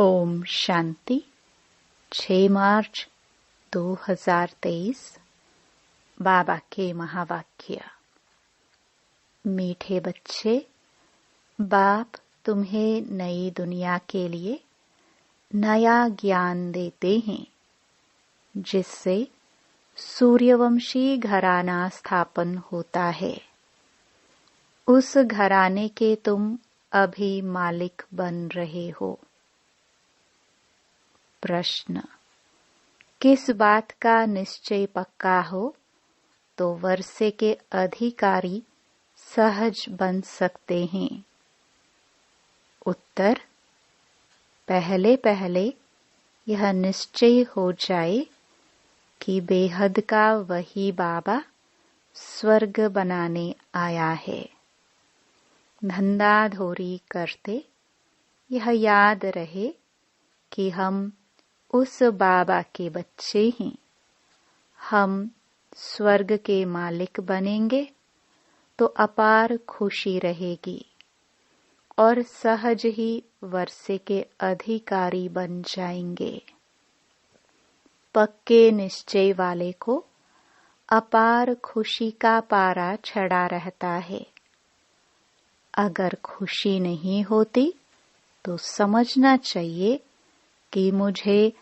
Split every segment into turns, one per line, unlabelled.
ओम शांति। 6 मार्च 2023। बाबा के महावाक्य। मीठे बच्चे, बाप तुम्हें नई दुनिया के लिए नया ज्ञान देते हैं, जिससे सूर्यवंशी घराना स्थापन होता है। उस घराने के तुम अभी मालिक बन रहे हो। प्रश्न: किस बात का निश्चय पक्का हो तो वर्षे के अधिकारी सहज बन सकते हैं? उत्तर: पहले पहले यह निश्चय हो जाए कि बेहद का वही बाबा स्वर्ग बनाने आया है। धंधाधोरी करते यह याद रहे कि हम उस बाबा के बच्चे हैं। हम स्वर्ग के मालिक बनेंगे तो अपार खुशी रहेगी और सहज ही वर्षे के अधिकारी बन जाएंगे। पक्के निश्चय वाले को अपार खुशी का पारा चढ़ा रहता है। अगर खुशी नहीं होती तो समझना चाहिए कि मुझे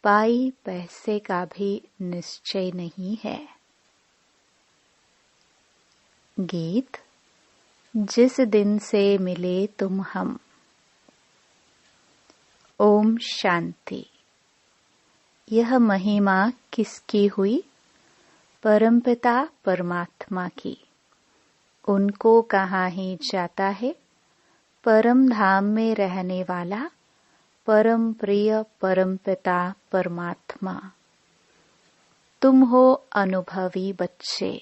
पाई पैसे का भी निश्चय नहीं है। गीत: जिस दिन से मिले तुम हम। ओम शांति। यह महिमा किसकी हुई? परमपिता परमात्मा की। उनको कहाँ ही जाता है? परम धाम में रहने वाला परम प्रिय परमपिता परमात्मा। तुम हो अनुभवी बच्चे,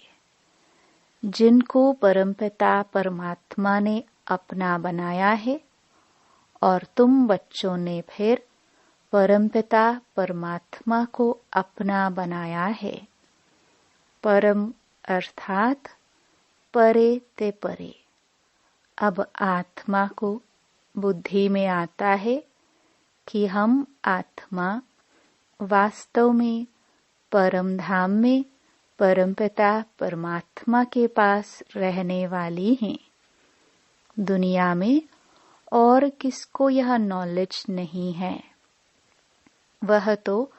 जिनको परमपिता परमात्मा ने अपना बनाया है, और तुम बच्चों ने फिर परमपिता परमात्मा को अपना बनाया है। परम अर्थात परे ते परे। अब आत्मा को बुद्धि में आता है कि हम आत्मा वास्तव में परम धाम में परमपिता परमात्मा के पास रहने वाली हैं। दुनिया में और किसको यह नॉलेज नहीं है। वह तो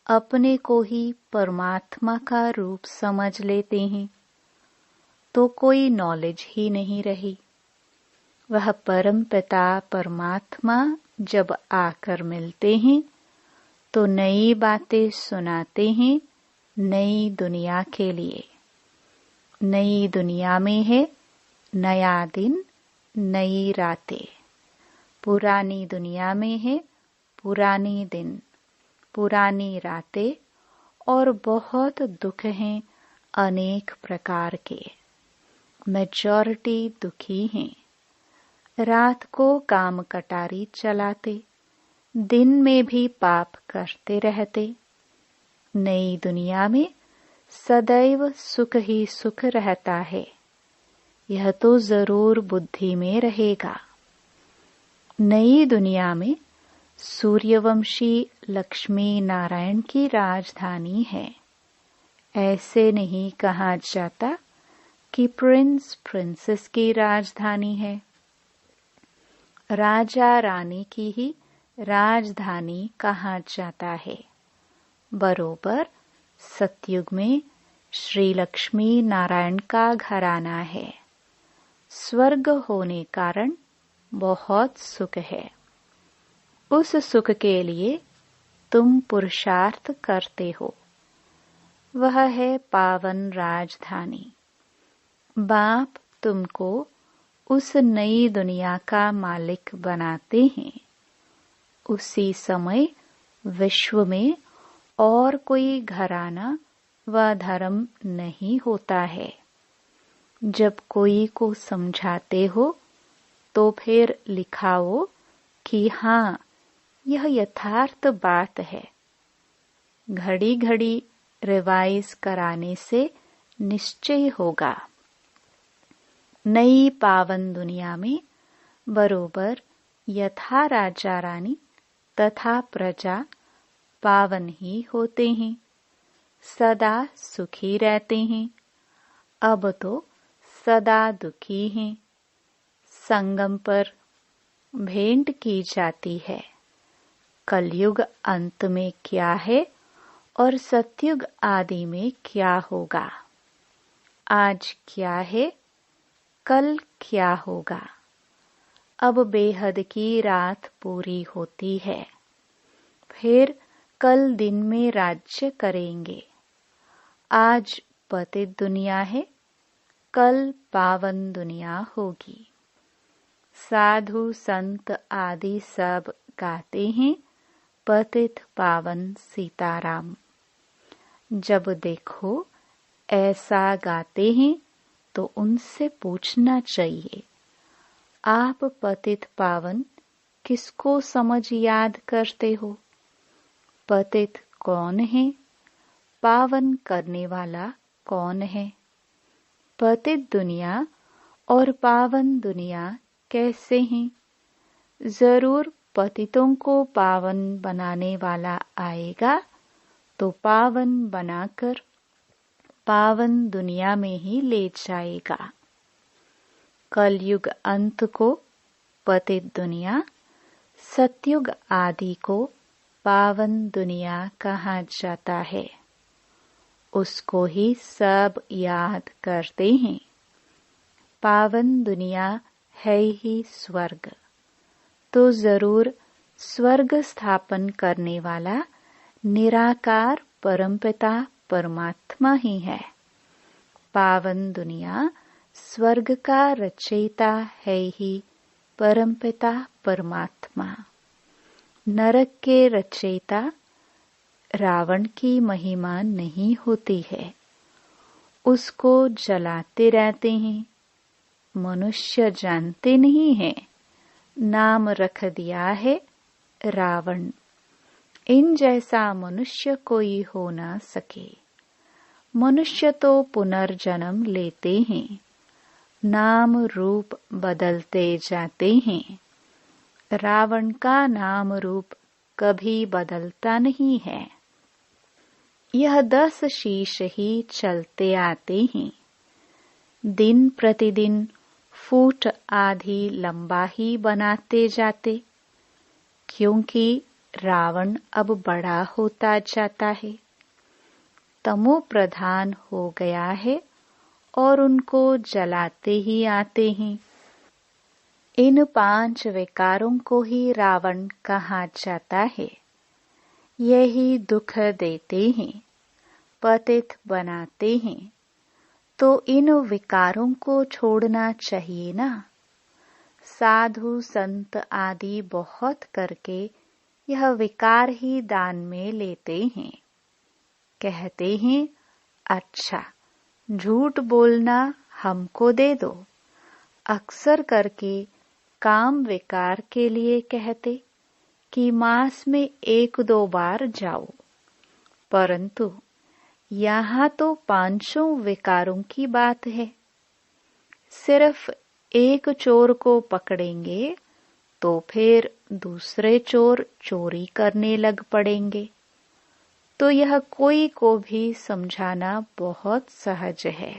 अपने को ही परमात्मा का रूप समझ लेते हैं, तो कोई नॉलेज ही नहीं रही। वह परमपिता परमात्मा जब आकर मिलते हैं तो नई बातें सुनाते हैं नई दुनिया के लिए। नई दुनिया में है नया दिन, नई रातें। पुरानी दुनिया में है पुरानी दिन, पुरानी रातें और बहुत दुख हैं अनेक प्रकार के। मेजॉरिटी दुखी हैं। रात को काम कटारी चलाते, दिन में भी पाप करते रहते। नई दुनिया में सदैव सुख ही सुख रहता है, यह तो जरूर बुद्धि में रहेगा। नई दुनिया में सूर्यवंशी लक्ष्मी नारायण की राजधानी है। ऐसे नहीं कहा जाता कि प्रिंस प्रिंसेस की राजधानी है। राजा रानी की ही राजधानी कहा जाता है। बरोबर सतयुग में श्री लक्ष्मी नारायण का घराना है। स्वर्ग होने कारण बहुत सुख है। उस सुख के लिए तुम पुरुषार्थ करते हो। वह है पावन राजधानी। बाप तुमको उस नई दुनिया का मालिक बनाते हैं। उसी समय विश्व में और कोई घराना व धर्म नहीं होता है। जब कोई को समझाते हो तो फिर लिखाओ कि हाँ, यह यथार्थ बात है। घड़ी घड़ी रिवाइज कराने से निश्चय होगा। नई पावन दुनिया में बरोबर यथा राजा रानी तथा प्रजा पावन ही होते हैं, सदा सुखी रहते हैं। अब तो सदा दुखी हैं। संगम पर भेंट की जाती है। कलयुग अंत में क्या है और सतयुग आदि में क्या होगा। आज क्या है, कल क्या होगा। अब बेहद की रात पूरी होती है। फिर कल दिन में राज्य करेंगे। आज पतित दुनिया है, कल पावन दुनिया होगी। साधु संत आदि सब गाते हैं पतित पावन सीताराम। जब देखो ऐसा गाते हैं तो उनसे पूछना चाहिए, आप पतित पावन किसको समझ याद करते हो। पतित कौन है, पावन करने वाला कौन है। पतित दुनिया और पावन दुनिया कैसे हैं। जरूर पतितों को पावन बनाने वाला आएगा तो पावन बनाकर पावन दुनिया में ही ले जाएगा। कलयुग अंत को पतित दुनिया, सतयुग आदि को पावन दुनिया कहा जाता है। उसको ही सब याद करते हैं। पावन दुनिया है ही स्वर्ग, तो जरूर स्वर्ग स्थापन करने वाला निराकार परमपिता परमात्मा ही है। पावन दुनिया स्वर्ग का रचयिता है ही परमपिता परमात्मा। नरक के रचयिता रावण की महिमा नहीं होती है, उसको जलाते रहते हैं। मनुष्य जानते नहीं है, नाम रख दिया है रावण। इन जैसा मनुष्य कोई हो ना सके। मनुष्य तो पुनर्जन्म लेते हैं, नाम रूप बदलते जाते हैं। रावण का नाम रूप कभी बदलता नहीं है। यह 10 शीश ही चलते आते हैं। दिन प्रतिदिन फूट आधी लंबा ही बनाते जाते, क्योंकि रावण अब बड़ा होता जाता है, तमो प्रधान हो गया है और उनको जलाते ही आते हैं। इन 5 विकारों को ही रावण कहा जाता है। यही दुख देते हैं, पतित बनाते हैं। तो इन विकारों को छोड़ना चाहिए ना। साधु संत आदि बहुत करके यह विकार ही दान में लेते हैं। कहते हैं, अच्छा झूठ बोलना हमको दे दो। अक्सर करके काम विकार के लिए कहते कि मास में 1-2 बार जाओ, परंतु यहाँ तो 500 विकारों की बात है। सिर्फ एक चोर को पकड़ेंगे तो फिर दूसरे चोर चोरी करने लग पड़ेंगे। तो यह कोई को भी समझाना बहुत सहज है।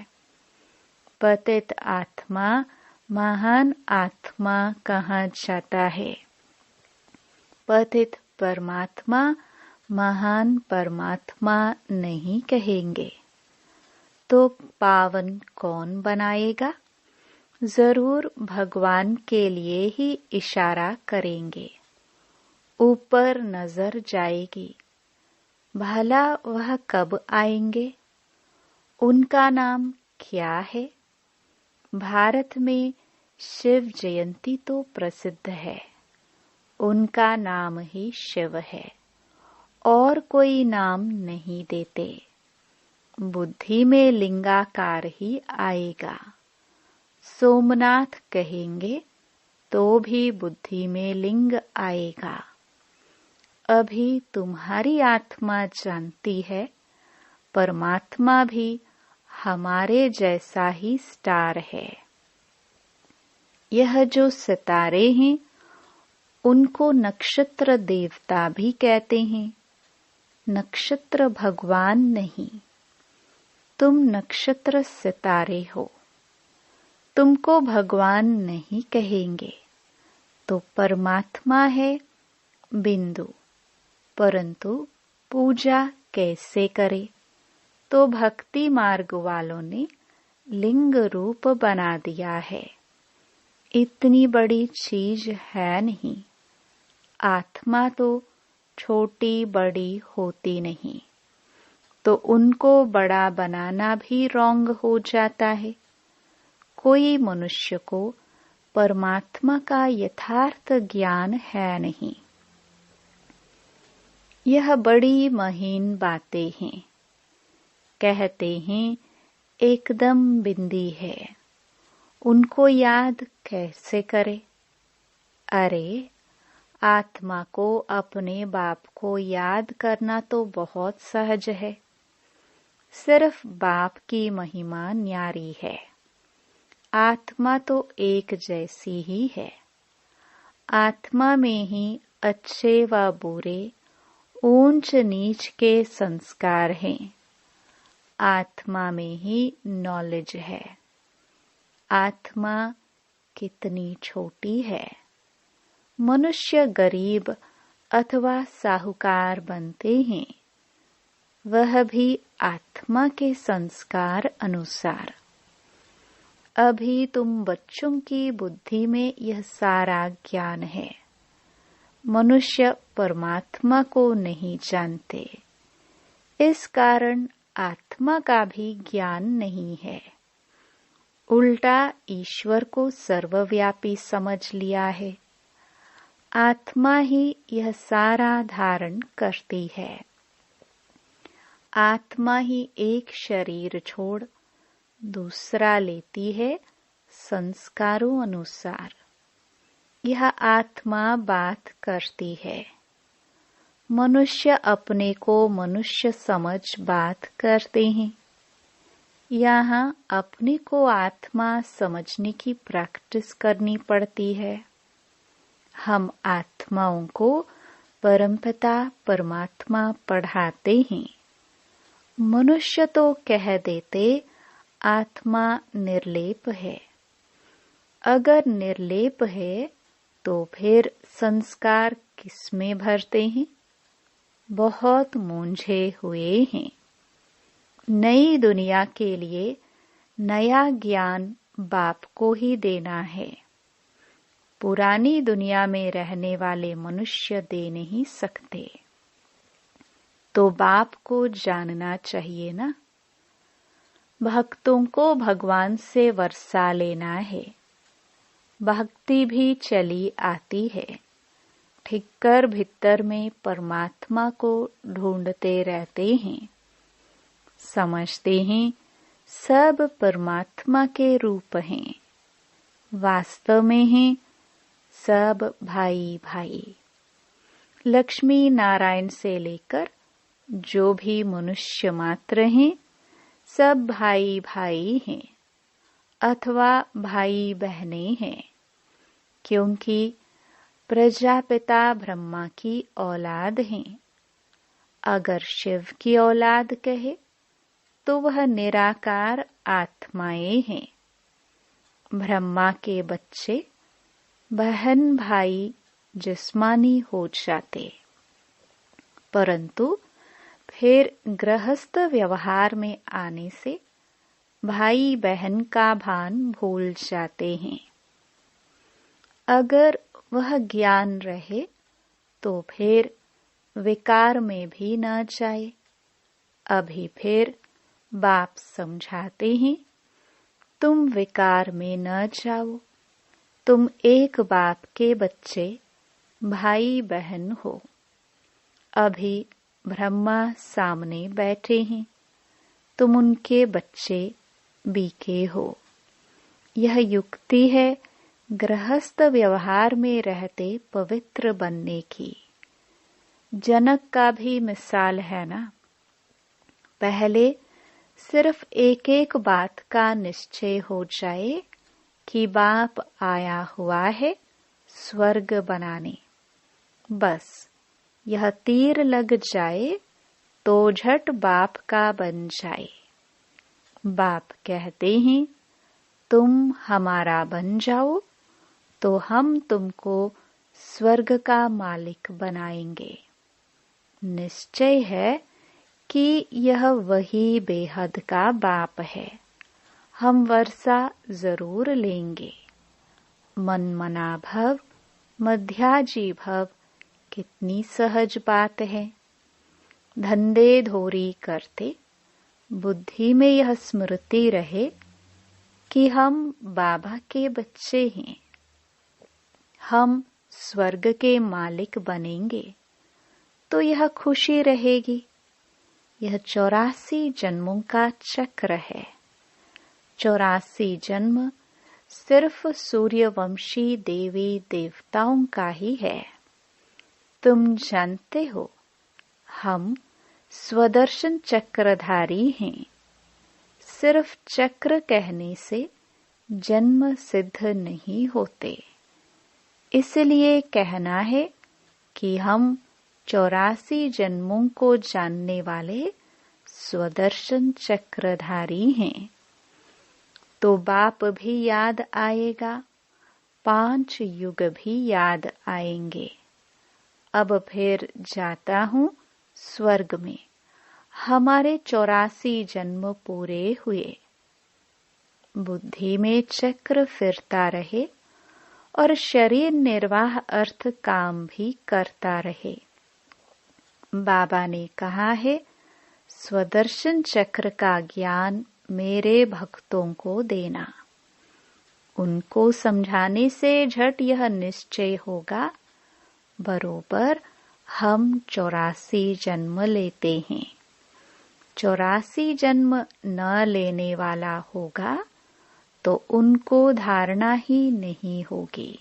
पतित आत्मा महान आत्मा कहा जाता है। पतित परमात्मा महान परमात्मा नहीं कहेंगे। तो पावन कौन बनाएगा। जरूर भगवान के लिए ही इशारा करेंगे। ऊपर नजर जाएगी, भला वह कब आएंगे। उनका नाम क्या है। भारत में शिव जयंती तो प्रसिद्ध है। उनका नाम ही शिव है, और कोई नाम नहीं देते। बुद्धि में लिंगाकार ही आएगा। सोमनाथ कहेंगे तो भी बुद्धि में लिंग आएगा। अभी तुम्हारी आत्मा जानती है, परमात्मा भी हमारे जैसा ही स्टार है। यह जो सितारे हैं उनको नक्षत्र देवता भी कहते हैं। नक्षत्र भगवान नहीं, तुम नक्षत्र सितारे हो। तुमको भगवान नहीं कहेंगे तो परमात्मा है बिंदु। परंतु पूजा कैसे करे? तो भक्ति मार्ग वालों ने लिंग रूप बना दिया है। इतनी बड़ी चीज है नहीं। आत्मा तो छोटी बड़ी होती नहीं, तो उनको बड़ा बनाना भी रॉन्ग हो जाता है। कोई मनुष्य को परमात्मा का यथार्थ ज्ञान है नहीं। यह बड़ी महीन बातें हैं। कहते हैं एकदम बिंदी है, उनको याद कैसे करे? अरे, आत्मा को अपने बाप को याद करना तो बहुत सहज है। सिर्फ बाप की महिमा न्यारी है। आत्मा तो एक जैसी ही है। आत्मा में ही अच्छे व बुरे, ऊंच नीच के संस्कार हैं। आत्मा में ही नॉलेज है। आत्मा कितनी छोटी है। मनुष्य गरीब अथवा साहूकार बनते हैं, वह भी आत्मा के संस्कार अनुसार। अभी तुम बच्चों की बुद्धि में यह सारा ज्ञान है। मनुष्य परमात्मा को नहीं जानते, इस कारण आत्मा का भी ज्ञान नहीं है। उल्टा ईश्वर को सर्वव्यापी समझ लिया है। आत्मा ही यह सारा धारण करती है। आत्मा ही एक शरीर छोड़ दूसरा लेती है संस्कारों अनुसार। यह आत्मा बात करती है। मनुष्य अपने को मनुष्य समझ बात करते हैं। यहाँ अपने को आत्मा समझने की प्रैक्टिस करनी पड़ती है। हम आत्माओं को परमपिता परमात्मा पढ़ाते हैं। मनुष्य तो कह देते आत्मा निर्लेप है। अगर निर्लेप है तो फिर संस्कार किसमें भरते हैं? बहुत मूंझे हुए हैं। नई दुनिया के लिए नया ज्ञान बाप को ही देना है। पुरानी दुनिया में रहने वाले मनुष्य दे नहीं सकते। तो बाप को जानना चाहिए ना। भक्तों को भगवान से वर्षा लेना है। भक्ति भी चली आती है। ठिक्कर भीतर में परमात्मा को ढूंढते रहते हैं। समझते हैं सब परमात्मा के रूप हैं। वास्तव में हैं सब भाई भाई। लक्ष्मी नारायण से लेकर जो भी मनुष्य मात्र हैं, सब भाई भाई हैं अथवा भाई बहनें हैं। क्योंकि प्रजापिता ब्रह्मा की औलाद हैं। अगर शिव की औलाद कहे तो वह निराकार आत्माएं हैं। ब्रह्मा के बच्चे बहन भाई जिस्मानी हो जाते, परंतु फिर गृहस्थ व्यवहार में आने से भाई बहन का भान भूल जाते हैं। अगर वह ज्ञान रहे तो फिर विकार में भी न जाए। अभी फिर बाप समझाते हैं, तुम विकार में न जाओ। तुम एक बाप के बच्चे भाई बहन हो। अभी ब्रह्मा सामने बैठे हैं, तुम उनके बच्चे बीके हो। यह युक्ति है गृहस्थ व्यवहार में रहते पवित्र बनने की। जनक का भी मिसाल है ना। पहले सिर्फ एक एक बात का निश्चय हो जाए कि बाप आया हुआ है स्वर्ग बनाने, बस यह तीर लग जाए तो झट बाप का बन जाए। बाप कहते हैं तुम हमारा बन जाओ तो हम तुमको स्वर्ग का मालिक बनाएंगे। निश्चय है कि यह वही बेहद का बाप है। हम वर्षा जरूर लेंगे। मनमना भव, मध्याजी भव, कितनी सहज बात है। धंधे धोरी करते बुद्धि में यह स्मृति रहे कि हम बाबा के बच्चे हैं, हम स्वर्ग के मालिक बनेंगे, तो यह खुशी रहेगी। यह 84 जन्मों का चक्र है। 84 जन्म सिर्फ सूर्यवंशी देवी देवताओं का ही है। तुम जानते हो हम स्वदर्शन चक्रधारी हैं। सिर्फ चक्र कहने से जन्म सिद्ध नहीं होते, इसलिए कहना है कि हम 84 जन्मों को जानने वाले स्वदर्शन चक्रधारी हैं। तो बाप भी याद आएगा, 5 युग भी याद आएंगे। अब फिर जाता हूँ स्वर्ग में। हमारे 84 जन्म पूरे हुए। बुद्धि में चक्र फिरता रहे और शरीर निर्वाह अर्थ काम भी करता रहे। बाबा ने कहा है स्वदर्शन चक्र का ज्ञान मेरे भक्तों को देना। उनको समझाने से झट यह निश्चय होगा बरोबर हम 84 जन्म लेते हैं। 84 जन्म न लेने वाला होगा तो उनको धारणा ही नहीं होगी।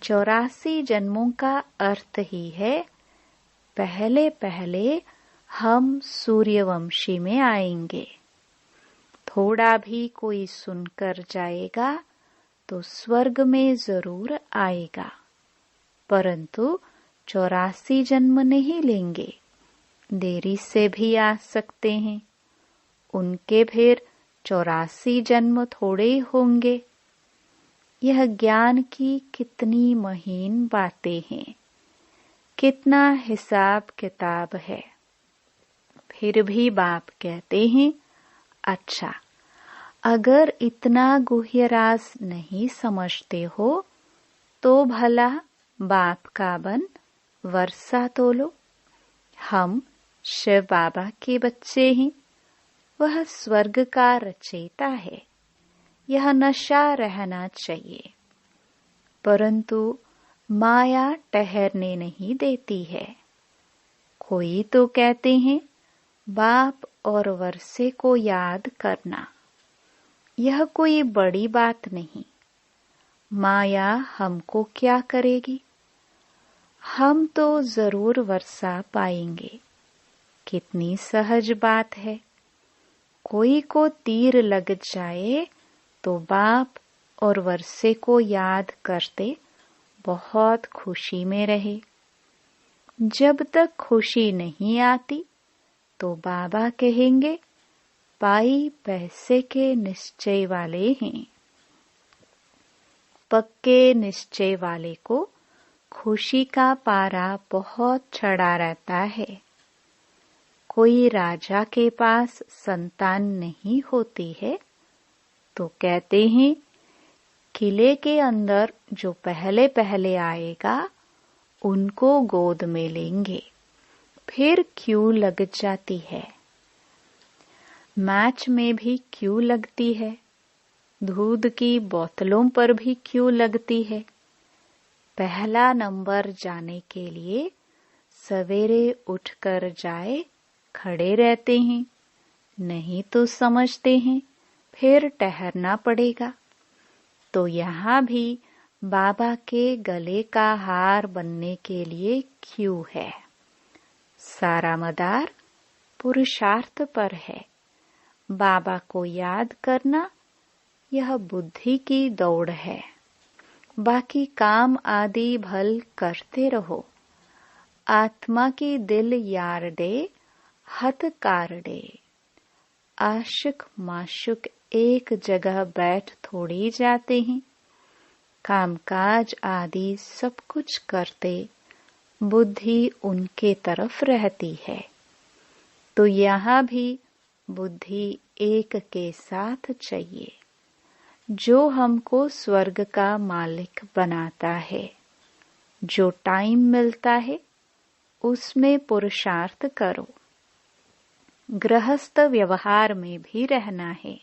84 जन्मों का अर्थ ही है पहले पहले हम सूर्यवंशी में आएंगे। थोड़ा भी कोई सुनकर जाएगा तो स्वर्ग में जरूर आएगा, परंतु 84 जन्म नहीं लेंगे। देरी से भी आ सकते हैं। उनके फिर 84 जन्म थोड़े होंगे। यह ज्ञान की कितनी महीन बातें हैं, कितना हिसाब किताब है। फिर भी बाप कहते हैं अच्छा, अगर इतना गुह्य राज नहीं समझते हो तो भला बाप का बन वर्षा तोलो। हम शिव बाबा के बच्चे हैं। वह स्वर्ग का रचयिता है। यह नशा रहना चाहिए, परंतु माया ठहरने नहीं देती है। कोई तो कहते हैं बाप और वर्षे को याद करना, यह कोई बड़ी बात नहीं। माया हमको क्या करेगी? हम तो जरूर वर्षा पाएंगे। कितनी सहज बात है। कोई को तीर लग जाए तो बाप और वर्षे को याद करते बहुत खुशी में रहे। जब तक खुशी नहीं आती तो बाबा कहेंगे पाई पैसे के निश्चय वाले हैं। पक्के निश्चय वाले को खुशी का पारा बहुत चढ़ा रहता है। कोई राजा के पास संतान नहीं होती है तो कहते हैं किले के अंदर जो पहले पहले आएगा उनको गोद में लेंगे। फिर क्यों लग जाती है। मैच में भी क्यों लगती है। दूध की बोतलों पर भी क्यों लगती है। पहला नंबर जाने के लिए सवेरे उठकर जाए खड़े रहते हैं, नहीं तो समझते हैं फिर ठहरना पड़ेगा। तो यहाँ भी बाबा के गले का हार बनने के लिए क्यों है। सारा मदार पुरुषार्थ पर है। बाबा को याद करना यह बुद्धि की दौड़ है। बाकी काम आदि भल करते रहो। आत्मा की दिल यार दे हत कार दे। आशिक माशुक एक जगह बैठ थोड़ी जाते हैं। कामकाज आदि सब कुछ करते बुद्धि उनके तरफ रहती है। तो यहाँ भी बुद्धि एक के साथ चाहिए, जो हमको स्वर्ग का मालिक बनाता है। जो टाइम मिलता है उसमें पुरुषार्थ करो। गृहस्थ व्यवहार में भी रहना है।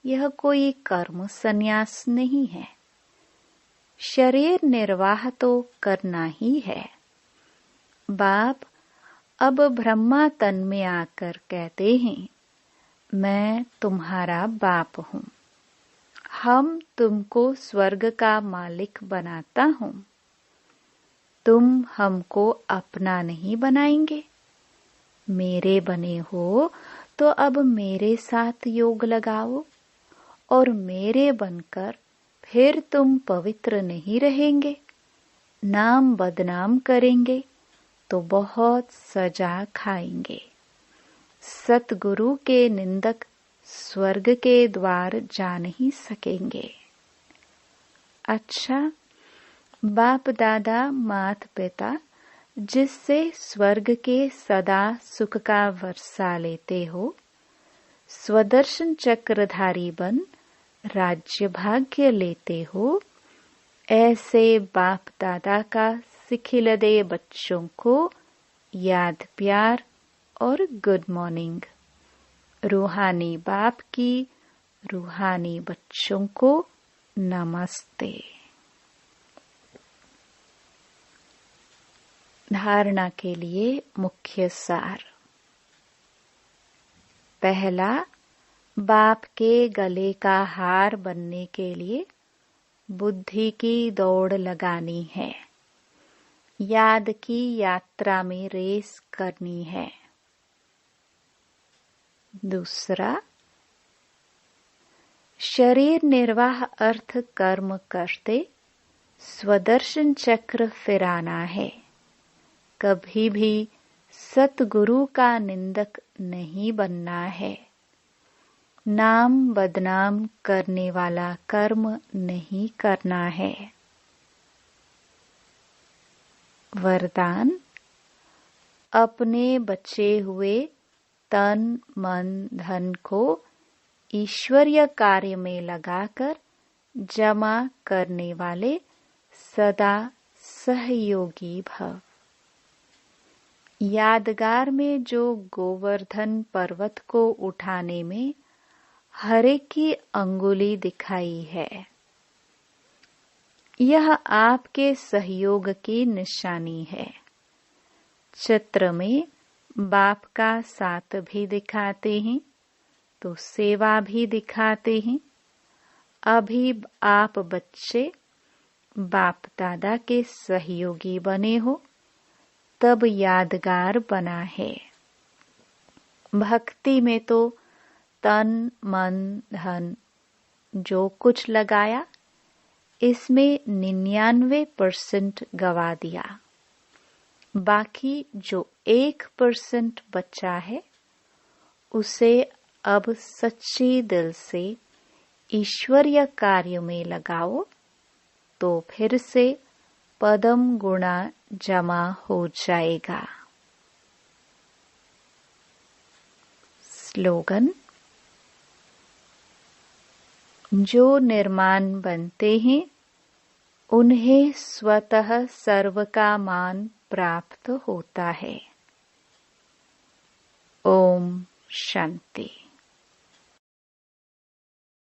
यह कोई कर्म संन्यास नहीं है। शरीर निर्वाह तो करना ही है। बाप अब ब्रह्मा तन में आकर कहते हैं, मैं तुम्हारा बाप हूँ। हम तुमको स्वर्ग का मालिक बनाता हूँ। तुम हमको अपना नहीं बनाएंगे। मेरे बने हो तो अब मेरे साथ योग लगाओ, और मेरे बनकर फिर तुम पवित्र नहीं रहेंगे। नाम बदनाम करेंगे तो बहुत सजा खाएंगे। सतगुरु के निंदक स्वर्ग के द्वार जा नहीं सकेंगे। अच्छा, बाप दादा मात पिता जिससे स्वर्ग के सदा सुख का वर्षा लेते हो, स्वदर्शन चक्रधारी बन राज्य भाग्य लेते हो, ऐसे बाप दादा का सिखिलदे बच्चों को याद प्यार और गुड मॉर्निंग। रूहानी बाप की रूहानी बच्चों को नमस्ते। धारणा के लिए मुख्य सार। पहला, बाप के गले का हार बनने के लिए बुद्धि की दौड़ लगानी है। याद की यात्रा में रेस करनी है। दूसरा, शरीर निर्वाह अर्थ कर्म करते स्वदर्शन चक्र फिराना है। कभी भी सतगुरु का निंदक नहीं बनना है। नाम बदनाम करने वाला कर्म नहीं करना है। वरदान, अपने बचे हुए तन मन धन को ईश्वरीय कार्य में लगाकर जमा करने वाले सदा सहयोगी भव। यादगार में जो गोवर्धन पर्वत को उठाने में हरे की अंगुली दिखाई है, यह आपके सहयोग की निशानी है। चित्र में बाप का साथ भी दिखाते हैं तो सेवा भी दिखाते हैं। अभी आप बच्चे बाप दादा के सहयोगी बने हो, तब यादगार बना है। भक्ति में तो तन मन धन जो कुछ लगाया, इसमें 99% गवा दिया। बाकी जो 1% बचा है, उसे अब सच्ची दिल से ईश्वरीय कार्य में लगाओ, तो फिर से पदम गुणा जमा हो जाएगा। स्लोगन, जो निर्माण बनते हैं उन्हें स्वतः सर्व का मान प्राप्त होता है। ओम शांति।